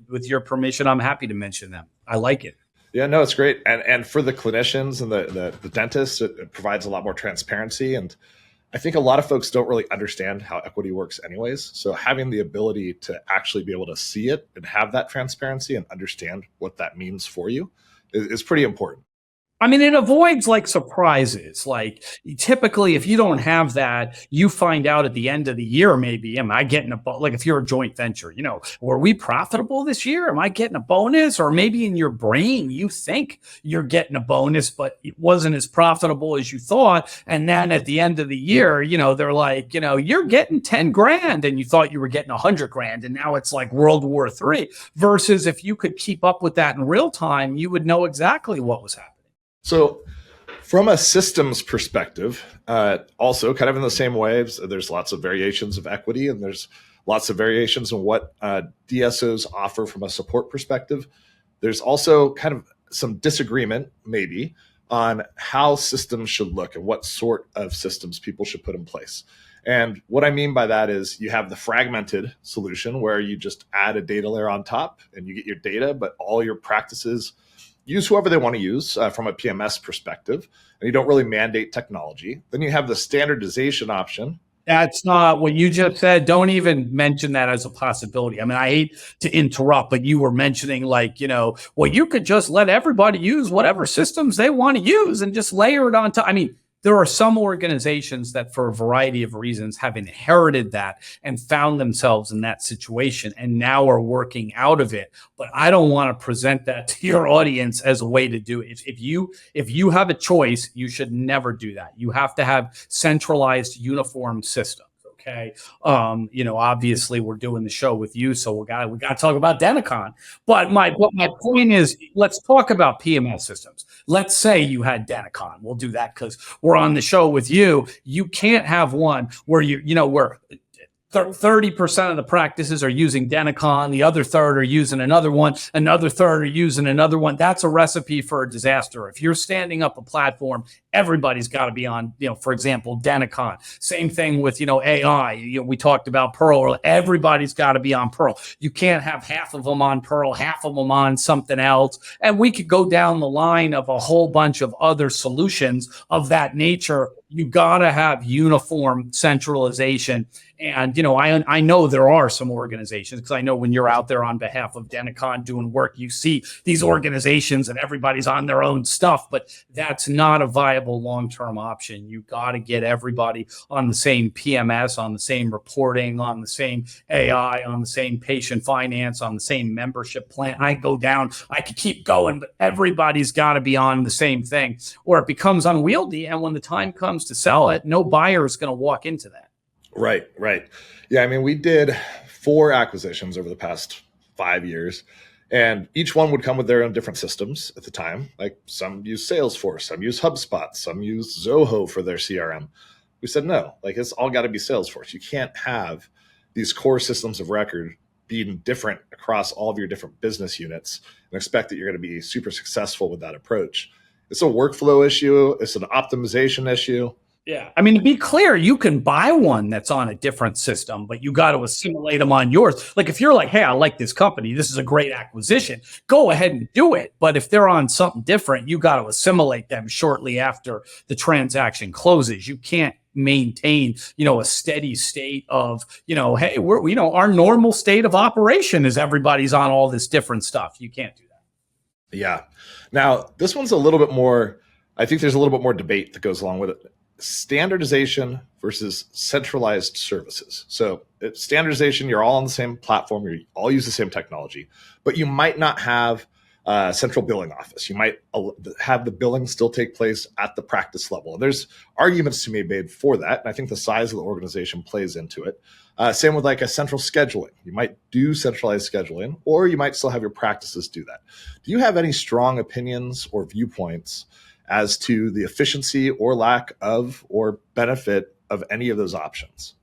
with your permission, I'm happy to mention them. I like it. Yeah, no, it's great. And for the clinicians and the dentists, it provides a lot more transparency. And I think a lot of folks don't really understand how equity works anyways. So having the ability to actually be able to see it and have that transparency and understand what that means for you is pretty important. I mean, it avoids like surprises. Like typically, if you don't have that, you find out at the end of the year, maybe, am I getting like if you're a joint venture, were we profitable this year? Am I getting a bonus? Or maybe in your brain, you think you're getting a bonus, but it wasn't as profitable as you thought. And then at the end of the year, they're like, you're getting 10 grand and you thought you were getting 100 grand. And now it's like World War III versus if you could keep up with that in real time, you would know exactly what was happening. So from a systems perspective, also kind of in the same way, there's lots of variations of equity and there's lots of variations in what DSOs offer from a support perspective. There's also kind of some disagreement maybe on how systems should look and what sort of systems people should put in place. And what I mean by that is you have the fragmented solution where you just add a data layer on top and you get your data, but all your practices use whoever they want to use from a PMS perspective, and you don't really mandate technology. Then you have the standardization option. That's not what you just said. Don't even mention that as a possibility. I mean, I hate to interrupt, but you were mentioning you could just let everybody use whatever systems they want to use and just layer it on top. I mean, there are some organizations that for a variety of reasons have inherited that and found themselves in that situation and now are working out of it. But I don't want to present that to your audience as a way to do it. If you have a choice, you should never do that. You have to have centralized uniform systems. Okay. Obviously we're doing the show with you, so we got to talk about Denticon. But my point is, let's talk about PMS systems. Let's say you had Denticon. We'll do that because we're on the show with you. You can't have one where where 30% of the practices are using Denticon, the other third are using another one, another third are using another one. That's a recipe for a disaster. If you're standing up a platform, everybody's got to be on, for example, Denticon. Same thing with, AI. We talked about Pearl. Everybody's got to be on Pearl. You can't have half of them on Pearl, half of them on something else. And we could go down the line of a whole bunch of other solutions of that nature. You got to have uniform centralization. And, I know there are some organizations, because I know when you're out there on behalf of Denticon doing work, you see these organizations and everybody's on their own stuff, but that's not a viable long-term option. You got to get everybody on the same PMS, on the same reporting, on the same AI, on the same patient finance, on the same membership plan. I could keep going, but everybody's got to be on the same thing or it becomes unwieldy. And when the time comes to sell it, no buyer is going to walk into that. Right. Yeah, I mean, we did 4 acquisitions over the past 5 years, and each one would come with their own different systems at the time. Like some use Salesforce, some use HubSpot, some use Zoho for their CRM. We said, no, it's all got to be Salesforce. You can't have these core systems of record being different across all of your different business units and expect that you're going to be super successful with that approach. It's a workflow issue. It's an optimization issue. Yeah. I mean, to be clear, you can buy one that's on a different system, but you got to assimilate them on yours. Like if you're like, hey, I like this company, this is a great acquisition, go ahead and do it. But if they're on something different, you got to assimilate them shortly after the transaction closes. You can't maintain, a steady state of, hey, we're, our normal state of operation is everybody's on all this different stuff. You can't do that. Yeah. Now, this one's a little bit more, I think there's a little bit more debate that goes along with it. Standardization versus centralized services. So standardization, you're all on the same platform, you all use the same technology, but you might not have a central billing office. You might have the billing still take place at the practice level. There's arguments to be made for that, and I think the size of the organization plays into it. Same with like a central scheduling. You might do centralized scheduling, or you might still have your practices do that. Do you have any strong opinions or viewpoints as to the efficiency or lack of or benefit of any of those options?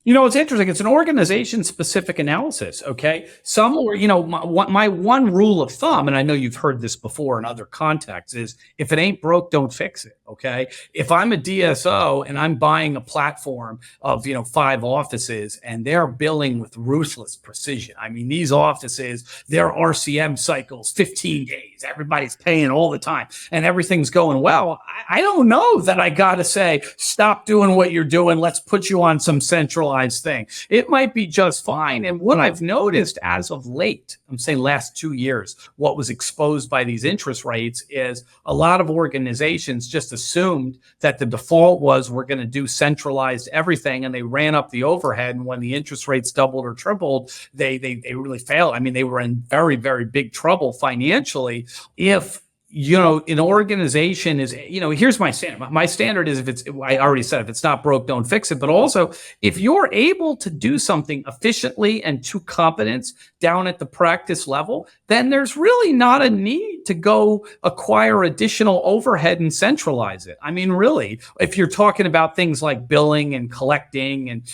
It's interesting. It's an organization-specific analysis, okay? Some, my one rule of thumb, and I know you've heard this before in other contexts, is if it ain't broke, don't fix it, okay? If I'm a DSO and I'm buying a platform of, 5 offices and they're billing with ruthless precision. I mean, these offices, their RCM cycles, 15 days. Everybody's paying all the time and everything's going well. I don't know that I got to say, stop doing what you're doing. Let's put you on some centralized thing. It might be just fine. And what I've noticed as of late, I'm saying last 2 years, what was exposed by these interest rates is a lot of organizations just assumed that the default was we're going to do centralized everything, and they ran up the overhead. And when the interest rates doubled or tripled, they really failed. I mean, they were in very, very big trouble financially if an organization is, here's my standard. My standard is I already said, if it's not broke, don't fix it. But also, if you're able to do something efficiently and to competence down at the practice level, then there's really not a need to go acquire additional overhead and centralize it. I mean, really, if you're talking about things like billing and collecting and,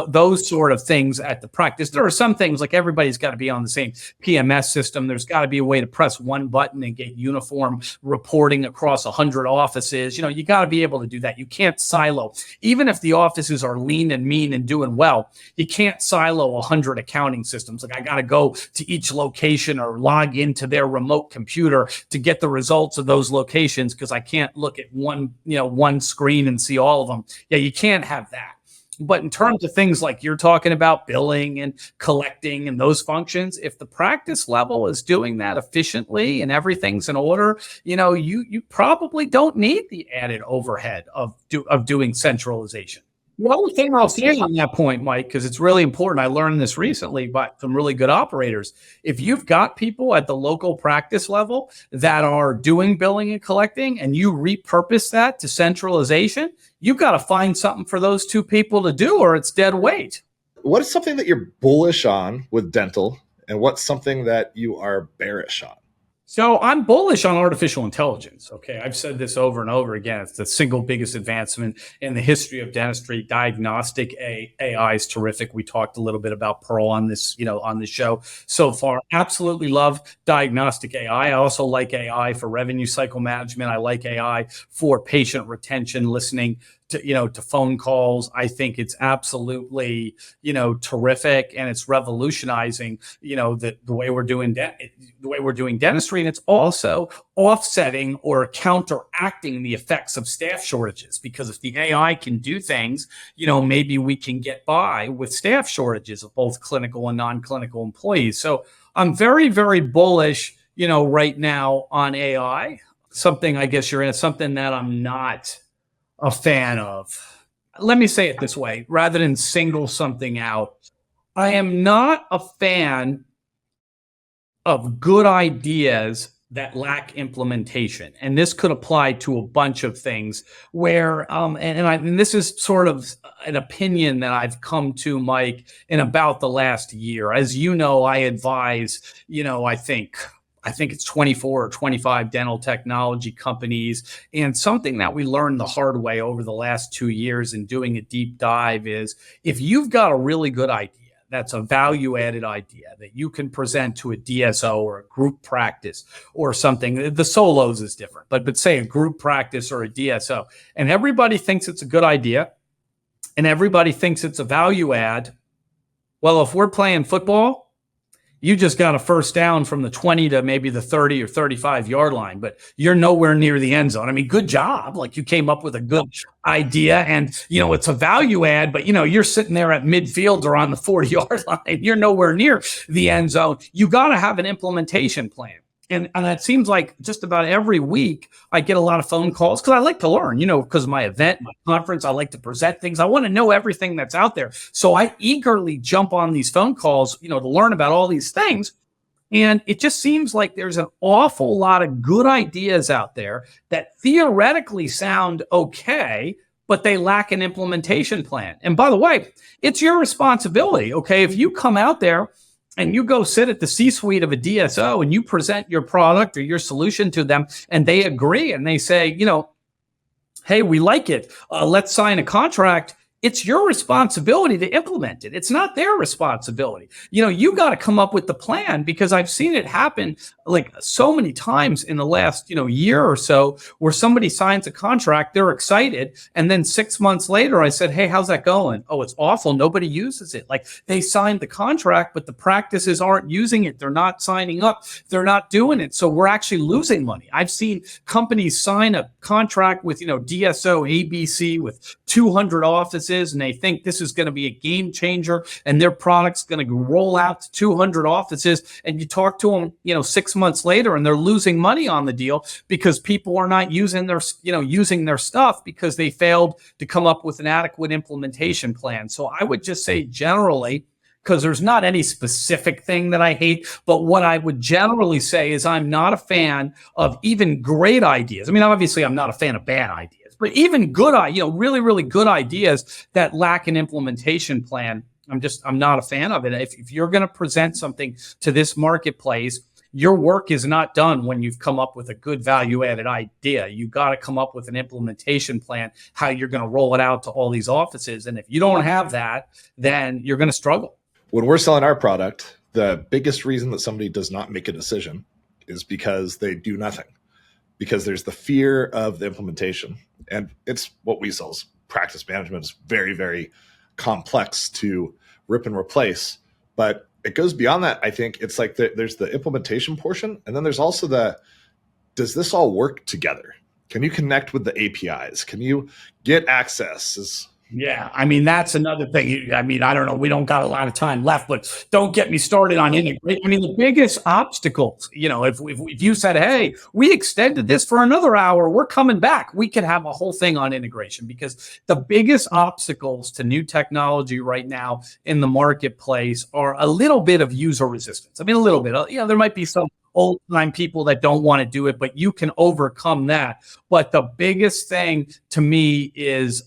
those sort of things at the practice, there are some things like everybody's got to be on the same PMS system. There's got to be a way to press one button and get uniform reporting across 100 offices. You got to be able to do that. You can't silo. Even if the offices are lean and mean and doing well, you can't silo 100 accounting systems. Like I got to go to each location or log into their remote computer to get the results of those locations because I can't look at one screen and see all of them. Yeah, you can't have that. But in terms of things like you're talking about billing and collecting and those functions, if the practice level is doing that efficiently and everything's in order, you probably don't need the added overhead of doing centralization. The only thing I'll say on that point, Mike, because it's really important, I learned this recently by some really good operators. If you've got people at the local practice level that are doing billing and collecting and you repurpose that to centralization, you've got to find something for those two people to do or it's dead weight. What is something that you're bullish on with dental and what's something that you are bearish on? So I'm bullish on artificial intelligence. Okay. I've said this over and over again. It's the single biggest advancement in the history of dentistry. Diagnostic AI is terrific. We talked a little bit about Pearl on this, on this show so far. Absolutely love diagnostic AI. I also like AI for revenue cycle management. I like AI for patient retention, listening to phone calls. I think it's absolutely, terrific, and it's revolutionizing, the way we're doing dentistry. And it's also offsetting or counteracting the effects of staff shortages, because if the AI can do things, maybe we can get by with staff shortages of both clinical and non-clinical employees. So I'm very, very bullish, right now on AI. Something that I'm not a fan of. Let me say it this way, rather than single something out. I am not a fan of good ideas that lack implementation. And this could apply to a bunch of things where, and this is sort of an opinion that I've come to, Mike, in about the last year. As you know, I advise, I think it's 24 or 25 dental technology companies. And something that we learned the hard way over the last 2 years in doing a deep dive is if you've got a really good idea that's a value added idea that you can present to a DSO or a group practice or something. The solos is different, but say a group practice or a DSO, and everybody thinks it's a good idea and everybody thinks it's a value add. Well, if we're playing football, you just got a first down from the 20 to maybe the 30 or 35 yard line, but you're nowhere near the end zone. I mean, good job. Like, you came up with a good idea and, it's a value add, but, you're sitting there at midfield or on the 40-yard line. You're nowhere near the end zone. You got to have an implementation plan. And it seems like just about every week I get a lot of phone calls because I like to learn, because of my event, my conference, I like to present things. I want to know everything that's out there. So I eagerly jump on these phone calls, to learn about all these things. And it just seems like there's an awful lot of good ideas out there that theoretically sound okay, but they lack an implementation plan. And by the way, it's your responsibility. Okay. If you come out there and you go sit at the C-suite of a DSO and you present your product or your solution to them and they agree and they say, hey, we like it. Let's sign a contract. It's your responsibility to implement it. It's not their responsibility. You got to come up with the plan, because I've seen it happen like so many times in the last, year or so, where somebody signs a contract, they're excited. And then 6 months later, I said, hey, how's that going? Oh, it's awful. Nobody uses it. Like, they signed the contract, but the practices aren't using it. They're not signing up. They're not doing it. So we're actually losing money. I've seen companies sign a contract with, DSO ABC with 200 offices, and they think this is going to be a game changer and their product's going to roll out to 200 offices. And you talk to them, 6 months later, and they're losing money on the deal because people are not using their stuff because they failed to come up with an adequate implementation plan. So I would just say generally, because there's not any specific thing that I hate, but what I would generally say is I'm not a fan of even great ideas. I mean, obviously I'm not a fan of bad ideas, but even good, really, really good ideas that lack an implementation plan, I'm not a fan of it. If you're going to present something to this marketplace, your work is not done when you've come up with a good value-added idea. You got to come up with an implementation plan, how you're going to roll it out to all these offices. And if you don't have that, then you're going to struggle. When we're selling our product, the biggest reason that somebody does not make a decision is because they do nothing, because there's the fear of the implementation. And it's what we sell is practice management. Is very, very complex to rip and replace, but it goes beyond that. I think it's like there's the implementation portion, and then there's also does this all work together? Can you connect with the APIs? Can you get access? Yeah, I mean, that's another thing. I mean, I don't know. We don't got a lot of time left, but don't get me started on integrating. I mean, the biggest obstacles, if you said, hey, we extended this for another hour, we're coming back, we could have a whole thing on integration, because the biggest obstacles to new technology right now in the marketplace are a little bit of user resistance. I mean, a little bit. There might be some old-time people that don't want to do it, but you can overcome that. But the biggest thing to me is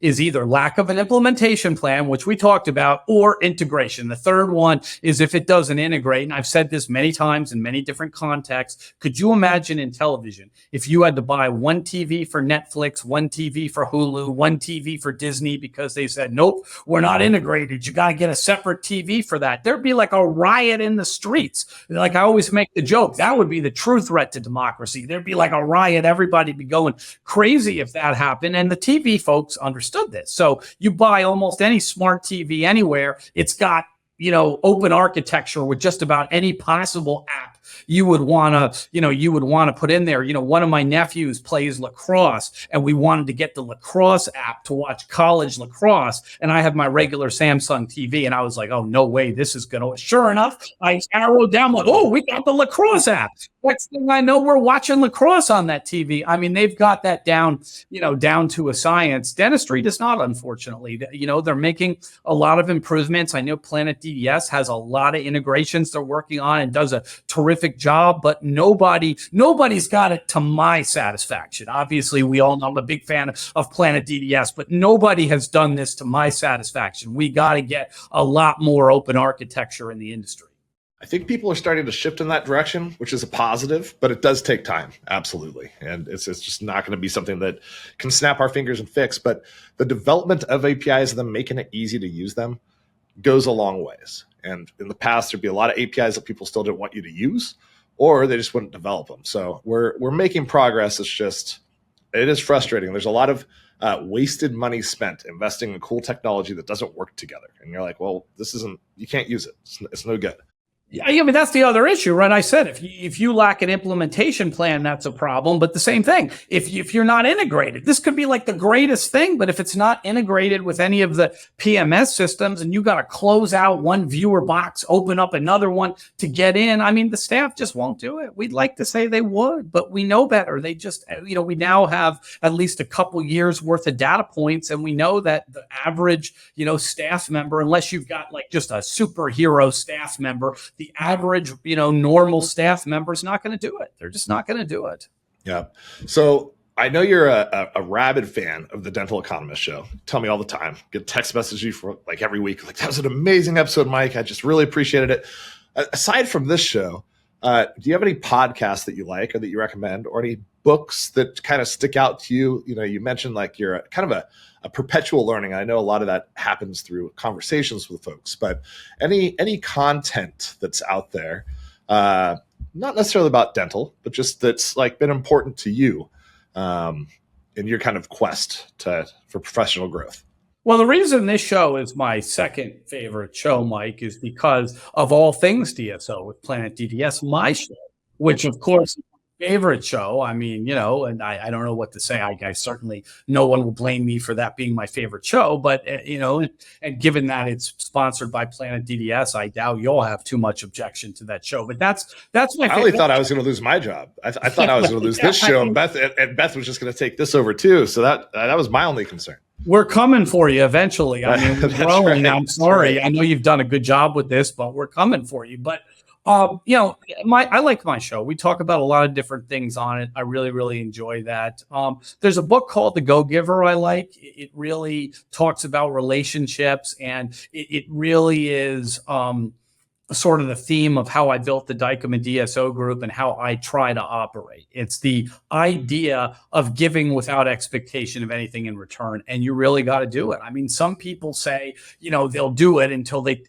either lack of an implementation plan, which we talked about, or integration. The third one is if it doesn't integrate. And I've said this many times in many different contexts. Could you imagine in television if you had to buy one TV for Netflix, one TV for Hulu, one TV for Disney, because they said, nope, we're not integrated. You got to get a separate TV for that. There'd be like a riot in the streets. Like I always make the joke, that would be the true threat to democracy. There'd be like a riot. Everybody'd be going crazy if that happened. And the TV folks understood this. So you buy almost any smart TV anywhere, it's got, open architecture with just about any possible app you would want to put in there. One of my nephews plays lacrosse, and we wanted to get the lacrosse app to watch college lacrosse. And I have my regular Samsung TV, and I was like, oh, no way, this is going to. Sure enough, I arrowed down like, oh, we got the lacrosse app. Next thing I know, we're watching lacrosse on that TV. I mean, they've got that down to a science. Dentistry does not, unfortunately. They're making a lot of improvements. I know Planet DDS has a lot of integrations they're working on and does a terrific job, but nobody's got it to my satisfaction. Obviously, we all know I'm a big fan of Planet DDS, but nobody has done this to my satisfaction. We got to get a lot more open architecture in the industry. I think people are starting to shift in that direction, which is a positive, but it does take time. Absolutely. And it's just not going to be something that can snap our fingers and fix. But the development of APIs and them making it easy to use them, goes a long ways. And in the past, there'd be a lot of APIs that people still didn't want you to use, or they just wouldn't develop them. So we're making progress. It is frustrating. There's a lot of wasted money spent investing in cool technology that doesn't work together. And you're like, well, you can't use it. It's no good. Yeah, I mean, that's the other issue, right? I said, if you lack an implementation plan, that's a problem. But the same thing, if you're not integrated, this could be like the greatest thing, but if it's not integrated with any of the PMS systems and you got to close out one viewer box, open up another one to get in, I mean, the staff just won't do it. We'd like to say they would, but we know better. They just, we now have at least a couple years worth of data points, and we know that the average, staff member, unless you've got like just a superhero staff member, the average, normal staff member is not going to do it. They're just not going to do it. Yeah. So I know you're a rabid fan of the Dental Economist Show. Tell me all the time. Get text messages for like every week. Like, that was an amazing episode, Mike. I just really appreciated it. Aside from this show, do you have any podcasts that you like or that you recommend, or any books that kind of stick out to you? You mentioned like you're kind of a perpetual learning. I know a lot of that happens through conversations with folks, but any content that's out there, not necessarily about dental, but just that's like been important to you in your kind of quest for professional growth? Well, the reason this show is my second favorite show, Mike, is because of all things DSO with Planet DDS, my show, which of course is my favorite show. I mean, and I don't know what to say. I certainly, no one will blame me for that being my favorite show, but and given that it's sponsored by Planet DDS, I doubt you'll have too much objection to that show. But that's my favorite. I only thought I was going to lose my job. I thought I was going to lose this show, and Beth was just going to take this over too. So that was my only concern. We're coming for you eventually. I mean, we're growing. Right. I'm sorry. I know you've done a good job with this, but we're coming for you. But I like my show. We talk about a lot of different things on it. I really, really enjoy that. There's a book called The Go-Giver I like. It really talks about relationships, and it really is sort of the theme of how I built the Dykema DSO group and how I try to operate. It's the idea of giving without expectation of anything in return. And you really got to do it. I mean, some people say, they'll do it until they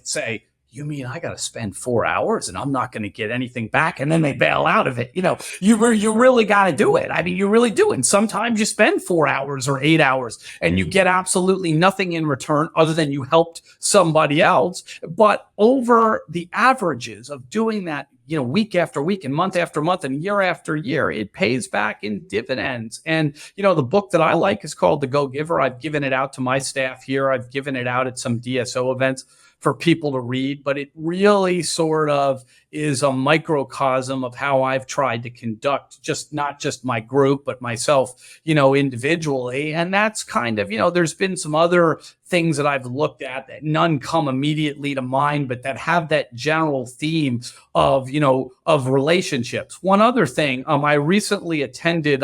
say, you mean I got to spend 4 hours and I'm not going to get anything back? And then they bail out of it. You really got to do it. I mean, you really do. And sometimes you spend 4 hours or 8 hours and you get absolutely nothing in return other than you helped somebody else. But over the averages of doing that, week after week and month after month and year after year, it pays back in dividends. And, the book that I like is called The Go-Giver. I've given it out to my staff here. I've given it out at some DSO events for people to read, but it really sort of is a microcosm of how I've tried to conduct not just my group, but myself, individually. And that's kind of, there's been some other things that I've looked at that none come immediately to mind, but that have that general theme of, of relationships. One other thing, I recently attended,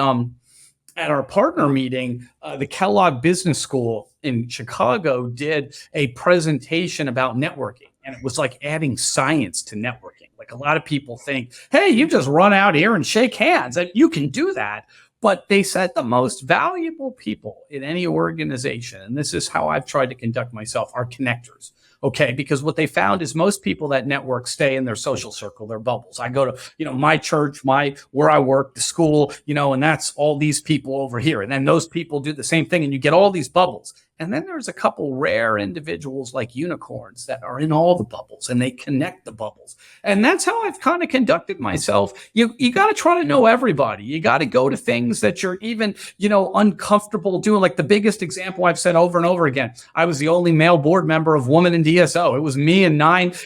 at our partner meeting, the Kellogg Business School in Chicago did a presentation about networking. And it was like adding science to networking. Like, a lot of people think, hey, you just run out here and shake hands. And you can do that. But they said the most valuable people in any organization, and this is how I've tried to conduct myself, are connectors. Okay, because what they found is most people that network stay in their social circle, their bubbles. I go to, my church, where I work, the school, and that's all these people over here. And then those people do the same thing, and you get all these bubbles. And then there's a couple rare individuals like unicorns that are in all the bubbles, and they connect the bubbles. And that's how I've kind of conducted myself. You got to try to know everybody. You got to go to things that you're even, uncomfortable doing. Like, the biggest example I've said over and over again, I was the only male board member of Women in DSO. It was me and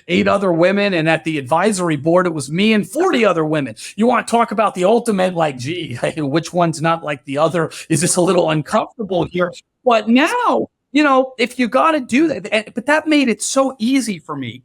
8 other women. And at the advisory board, it was me and 40 other women. You want to talk about the ultimate, like, gee, which one's not like the other? Is this a little uncomfortable here? But now, if you got to do that, but that made it so easy for me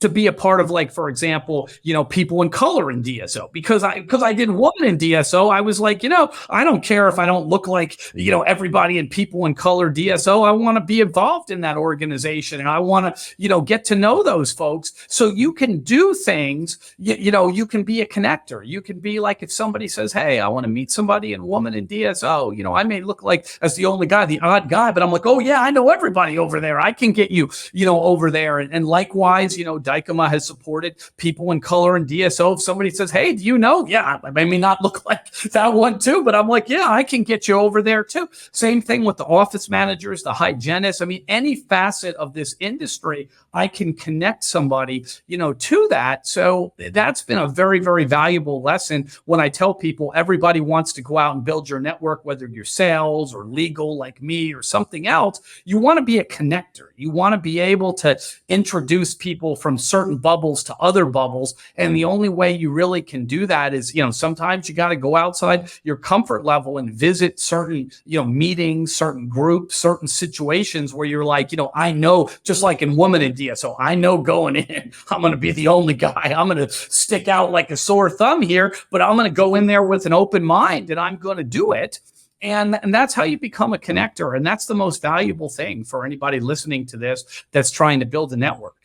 to be a part of, like, for example, people in color in DSO, because I did woman in DSO. I was like, I don't care if I don't look like, everybody in people in color DSO. I want to be involved in that organization, and I want to, get to know those folks. So you can do things, you can be a connector. You can be like, if somebody says, hey, I want to meet somebody in woman in DSO, I may look like as the only guy, the odd guy, but I'm like, oh yeah, I know everybody over there. I can get you, over there. And likewise, Dykema has supported people in color and DSO. If somebody says, hey, do you know? Yeah, I may not look like that one too, but I'm like, yeah, I can get you over there too. Same thing with the office managers, the hygienists. I mean, any facet of this industry, I can connect somebody, to that. So that's been a very, very valuable lesson when I tell people everybody wants to go out and build your network, whether you're sales or legal like me or something else. You want to be a connector. You want to be able to introduce people from certain bubbles to other bubbles. And the only way you really can do that is, sometimes you got to go outside your comfort level and visit certain, meetings, certain groups, certain situations where you're like, I know, just like in woman in DSO, I know going in, I'm going to be the only guy. I'm going to stick out like a sore thumb here, but I'm going to go in there with an open mind and I'm going to do it. And that's how you become a connector. And that's the most valuable thing for anybody listening to this that's trying to build a network.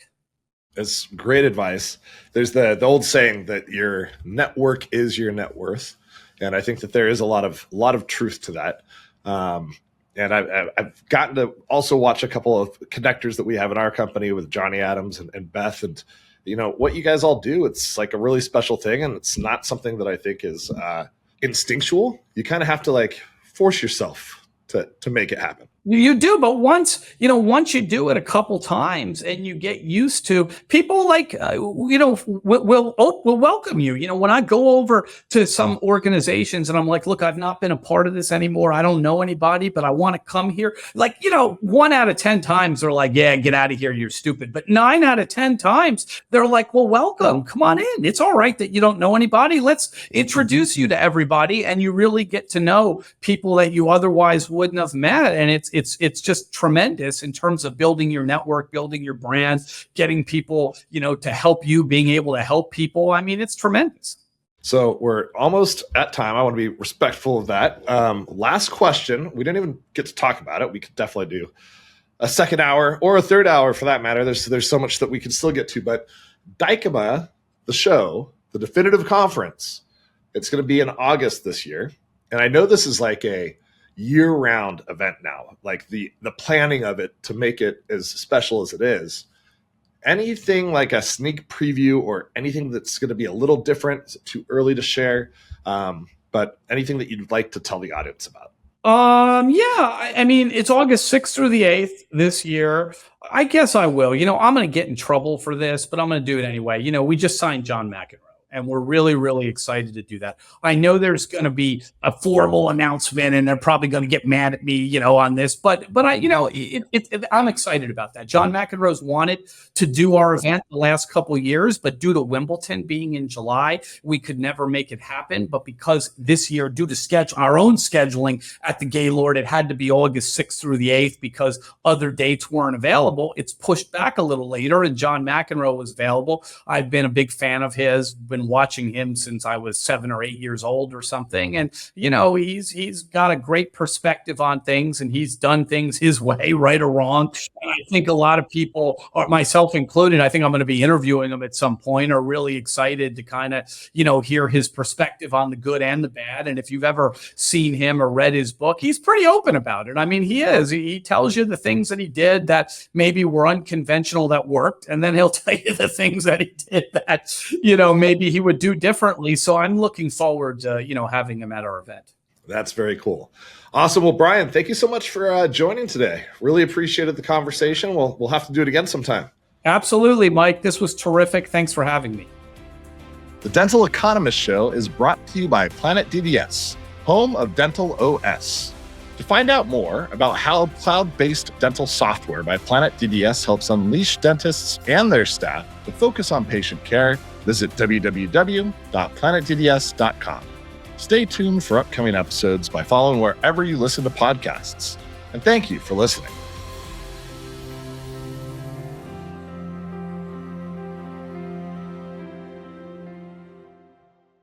It's great advice. There's the old saying that your network is your net worth. And I think that there is a lot of truth to that. And I've gotten to also watch a couple of connectors that we have in our company with Johnny Adams and Beth. And, what you guys all do, it's like a really special thing. And it's not something that I think is instinctual. You kind of have to force yourself to make it happen. You do, but once you do it a couple times and you get used to, people will welcome you. When I go over to some organizations and I'm like, look, I've not been a part of this anymore. I don't know anybody, but I want to come here. 1 out of 10 times they're like, yeah, get out of here. You're stupid. But 9 out of 10 times they're like, well, welcome, come on in. It's all right that you don't know anybody. Let's introduce you to everybody. And you really get to know people that you otherwise wouldn't have met. And it's just tremendous in terms of building your network, building your brand, getting people, to help you, being able to help people. I mean, it's tremendous. So we're almost at time. I want to be respectful of that. Last question. We didn't even get to talk about it. We could definitely do a second hour or a third hour for that matter. There's so much that we can still get to, but Dykema, the show, the definitive conference, it's going to be in August this year. And I know this is like a year-round event now, like the planning of it to make it as special as it is. Anything like a sneak preview or anything that's going to be a little different? Is it too early to share? But anything that you'd like to tell the audience about? Yeah, I mean, it's August 6th through the 8th this year. I guess I will. I'm going to get in trouble for this, but I'm going to do it anyway. We just signed John McEnroe. And we're really, really excited to do that. I know there's going to be a formal announcement, and they're probably going to get mad at me, on this. But I'm excited about that. John McEnroe's wanted to do our event the last couple of years, but due to Wimbledon being in July, we could never make it happen. But because this year, due to our own scheduling at the Gaylord, it had to be August 6th through the 8th because other dates weren't available. It's pushed back a little later, and John McEnroe was available. I've been a big fan of his. Been watching him since I was 7 or 8 years old or something. And, he's got a great perspective on things, and he's done things his way, right or wrong. And I think a lot of people, or myself included, I think I'm going to be interviewing him at some point, are really excited to kind of, hear his perspective on the good and the bad. And if you've ever seen him or read his book, he's pretty open about it. I mean, he tells you the things that he did that maybe were unconventional that worked. And then he'll tell you the things that he did that, maybe he would do differently. So I'm looking forward to, having him at our event. That's very cool. Awesome. Well, Brian, thank you so much for joining today. Really appreciated the conversation. We'll have to do it again sometime. Absolutely, Mike. This was terrific. Thanks for having me. The Dental Economist Show is brought to you by Planet DDS, home of Dental OS. To find out more about how cloud-based dental software by Planet DDS helps unleash dentists and their staff to focus on patient care, visit www.planetdds.com. Stay tuned for upcoming episodes by following wherever you listen to podcasts. And thank you for listening.